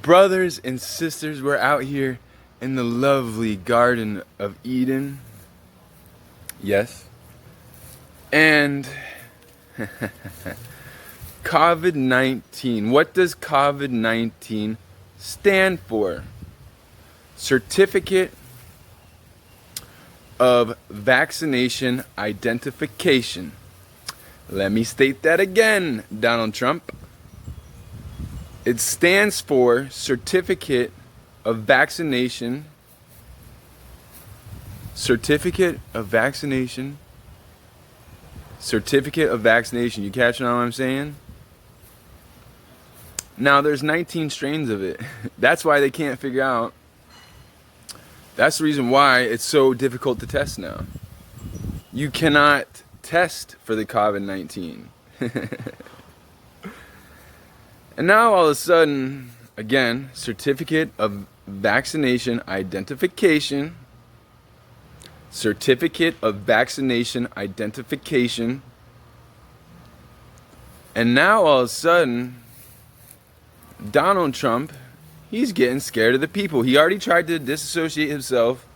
brothers and sisters, we're out here in the lovely Garden of Eden. Yes. And COVID-19. What does COVID-19 stand for? Certificate of Vaccination Identification. Let me state that again, Donald Trump. It stands for Certificate of Vaccination. Certificate of Vaccination. Certificate of Vaccination. You catching on what I'm saying? Now, there's 19 strains of it. That's why they can't figure out. That's the reason why it's so difficult to test now. You cannot test for the COVID-19. And now all of a sudden, again, Certificate of Vaccination Identification. Certificate of Vaccination Identification. And now all of a sudden, Donald Trump, he's getting scared of the people. He already tried to disassociate himself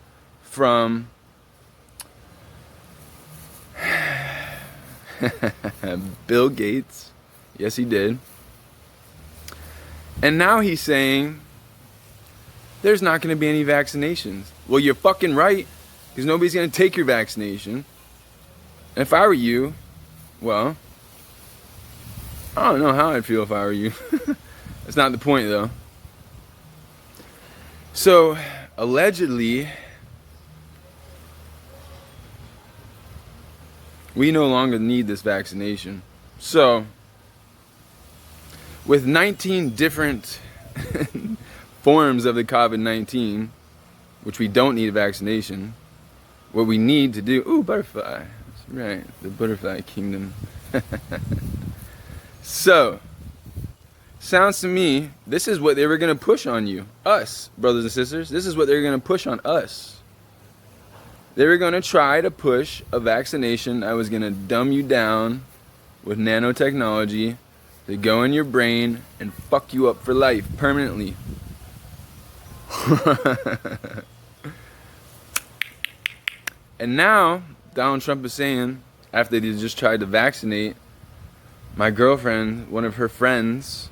from Bill Gates. Yes, he did. And now he's saying there's not going to be any vaccinations. Well, you're fucking right, because nobody's going to take your vaccination. And if I were you, well, I don't know how I'd feel if I were you. That's not the point, though. So, allegedly, we no longer need this vaccination. So, with 19 different forms of the COVID-19, which we don't need a vaccination, what we need to do... Ooh, butterfly. That's right, the butterfly kingdom. So, sounds to me, this is what they were going to push on you. Us, brothers and sisters. This is what they were going to push on us. They were going to try to push a vaccination that was going to dumb you down with nanotechnology to go in your brain and fuck you up for life, permanently. And now, Donald Trump is saying, after they just tried to vaccinate my girlfriend, one of her friends,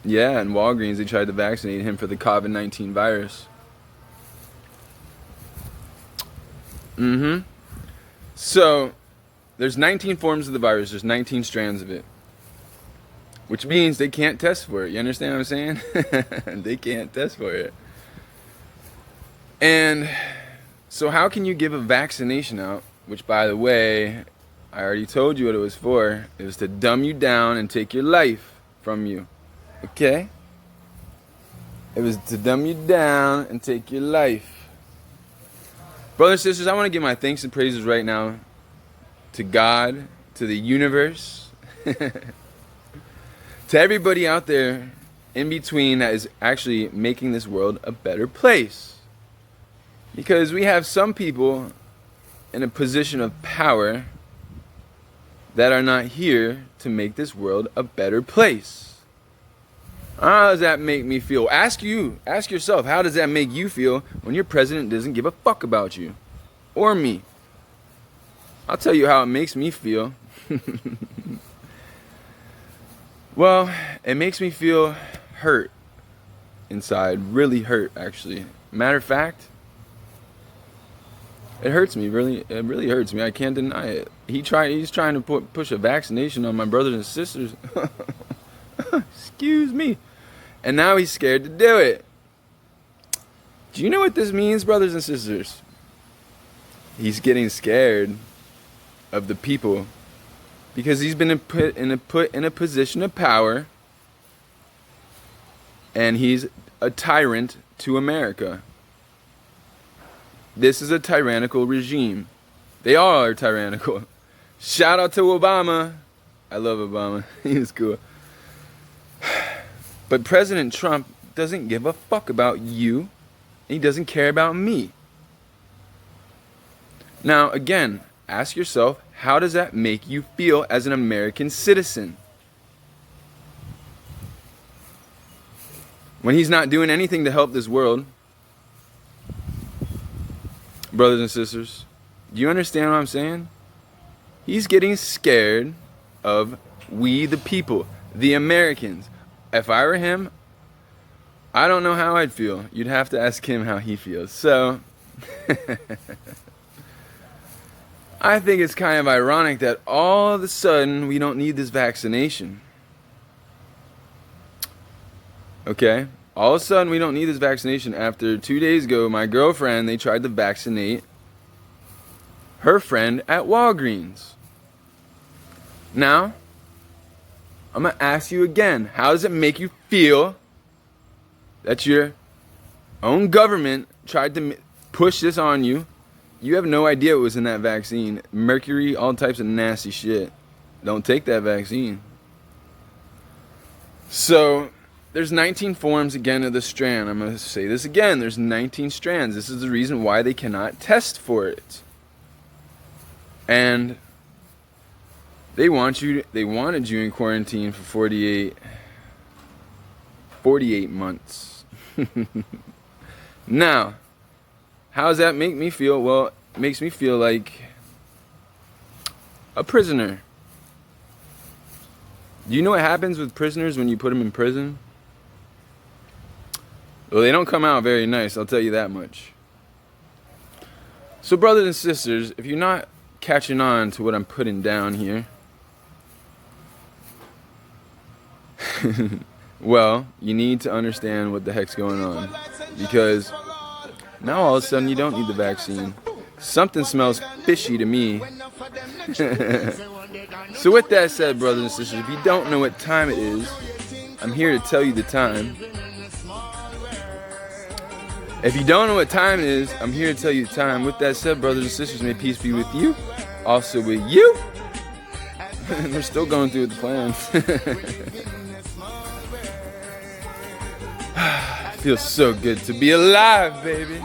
yeah, in Walgreens, they tried to vaccinate him for the COVID-19 virus. So, there's 19 forms of the virus, there's 19 strands of it. Which means they can't test for it. You understand what I'm saying? They can't test for it. And so how can you give a vaccination out? Which, by the way, I already told you what it was for. It was to dumb you down and take your life from you. Okay? It was to dumb you down and take your life. Brothers and sisters, I want to give my thanks and praises right now to God, to the universe, to everybody out there in between that is actually making this world a better place. Because we have some people in a position of power that are not here to make this world a better place. How does that make me feel? Ask yourself, how does that make you feel when your president doesn't give a fuck about you or me? I'll tell you how it makes me feel. Well, it makes me feel hurt inside, really hurt, actually. Matter of fact, it hurts me, really. It really hurts me. I can't deny it. He's trying to push a vaccination on my brothers and sisters. Excuse me. And now he's scared to do it. Do you know what this means, brothers and sisters? He's getting scared of the people because he's been put in a position of power, and he's a tyrant to America. This is a tyrannical regime. They all are tyrannical. Shout out to Obama. I love Obama. He was cool. But President Trump doesn't give a fuck about you. He doesn't care about me. Now, again, ask yourself, how does that make you feel as an American citizen? when he's not doing anything to help this world. Brothers and sisters, do you understand what I'm saying? He's getting scared of we the people, the Americans. If I were him, I don't know how I'd feel. You'd have to ask him how he feels. So, I think it's kind of ironic that all of a sudden we don't need this vaccination. Okay? All of a sudden we don't need this vaccination after 2 days ago, my girlfriend, they tried to vaccinate her friend at Walgreens. Now, I'm going to ask you again, how does it make you feel that your own government tried to push this on you? You have no idea what was in that vaccine. Mercury, all types of nasty shit. Don't take that vaccine. So, there's 19 forms again of the strand. I'm going to say this again. There's 19 strands. This is the reason why they cannot test for it. And they wanted you in quarantine for 48 months. Now, how does that make me feel? Well, it makes me feel like a prisoner. Do you know what happens with prisoners when you put them in prison? Well, they don't come out very nice, I'll tell you that much. So, brothers and sisters, if you're not catching on to what I'm putting down here, well, you need to understand what the heck's going on. Because now all of a sudden you don't need the vaccine. Something smells fishy to me. So with that said, brothers and sisters, if you don't know what time it is, I'm here to tell you the time. If you don't know what time it is, I'm here to tell you the time. With that said, brothers and sisters, may peace be with you. Also with you. We're still going through the plans. Feels so good to be alive, baby.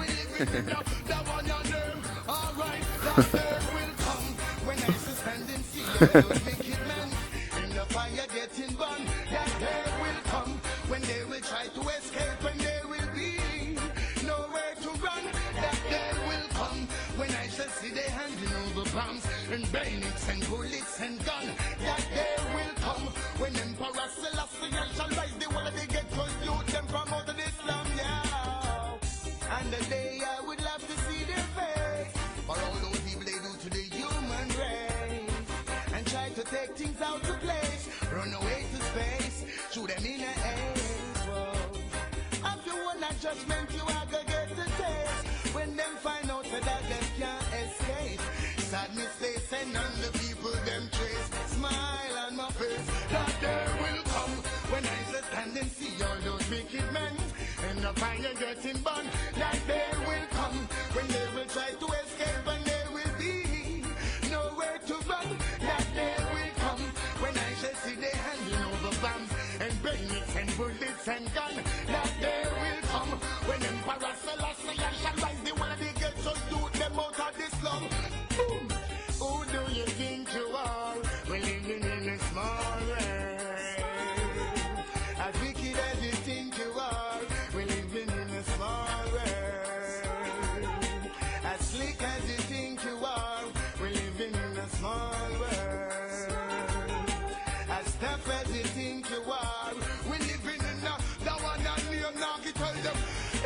And bayonets and bullets and gun, that day will come when Emperor Selassie shall rise. The world they get to you them from out of Islam, yeah. And the day I would love to see their face for all those people they do to the human race and try to take things out of place, run away to space, shoot them in the air. After one that judgment you are gonna get the taste when them find out that them can't escape. Sadness face and none the people them trace. Smile on my face. That day will come when I stand and see all those wicked men and the fire getting burned. That day will come when they will try to escape and there will be nowhere to run. That day will come when I shall see they handing over bombs and bayonets and bullets and guns. That day will come when Emperor Selassie shall rise. The one they get so do them out of this slum. Who do you think you are? We're living in a small world. As wicked as you think you are, we're living in a small world. As slick as you think you are, we're living in a small world. As tough as you think you are, we're living in a that one and me and Nagi tell them.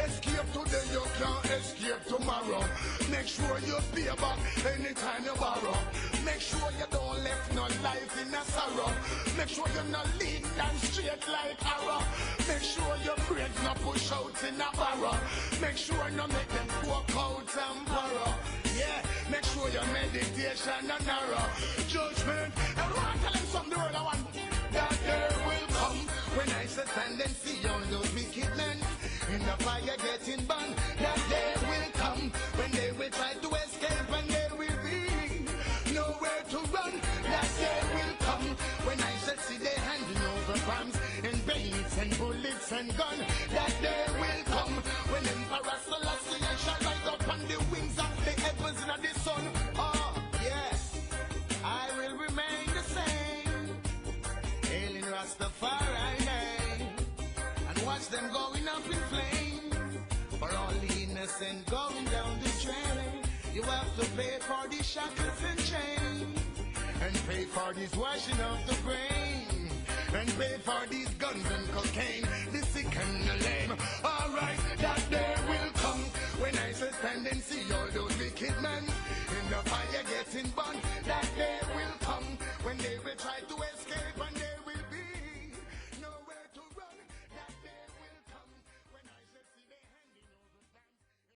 Escape today, you can't escape tomorrow. Make sure you pay back anytime you borrow. Make sure you don't left no life in a sorrow. Make sure you're not lean down straight like arrow. Make sure your brains not push out in a barrow. Make sure no make them walk out and borrow. Yeah, make sure your meditation and narrow. Judgment, everyone tell them something the word I want. That day will come when I stand and see all those wicked men in the fire getting burned. That day will come when they will try to escape and there will be nowhere to run. That day will come when I shall see they handing over bombs and bayonets and bullets and guns. That day will come when Emperor Selassie shall rise up on the wings of the heavens and the sun. Oh, yes, I will remain the same. Hailing Rastafari name and watch them going going down the drain. You have to pay for the shackles and chains, and pay for this washing of the brain, and pay for these guns and cocaine. The sick and